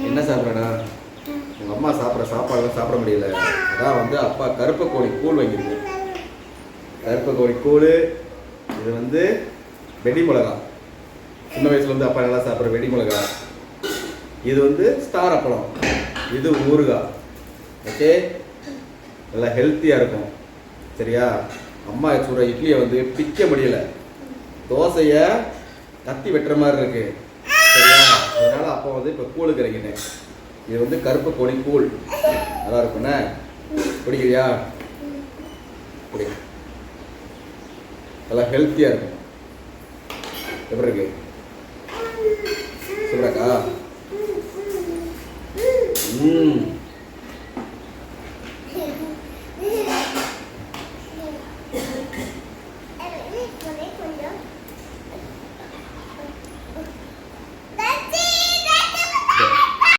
என்ன சாப்பிட்றடா? உங்கள் அம்மா சாப்பிட்ற சாப்பாடுலாம் சாப்பிட முடியல. அதான் வந்து அப்பா கருப்பு கோழி கூழ் வாங்கியிருக்கு. கருப்பு கோழி கூழ். இது வந்து வெடி மிளகா. சின்ன வயசுல வந்து அப்பா நல்லா சாப்பிட்ற வெடி மிளகா. இது வந்து ஸ்டார் அப்பளம். இது ஊறுகாய். ஓகே, நல்லா ஹெல்த்தியாக இருக்கும். சரியா? அம்மா சுடுற இட்லியை வந்து பிக்க முடியல, தோசையை கத்தி வெட்டுற மாதிரி இருக்கு. சரியா? அதனால அப்போ வந்து இப்போ கூழு கிடைக்கிட்டேன். இது வந்து கருப்பு கோழி கூழ். நல்லா இருக்குண்ணே. பிடிக்கிறியா? பிடி. நல்லா ஹெல்த்தியாக இருக்கும். எப்படி இருக்கு? சூப்பராக்கா?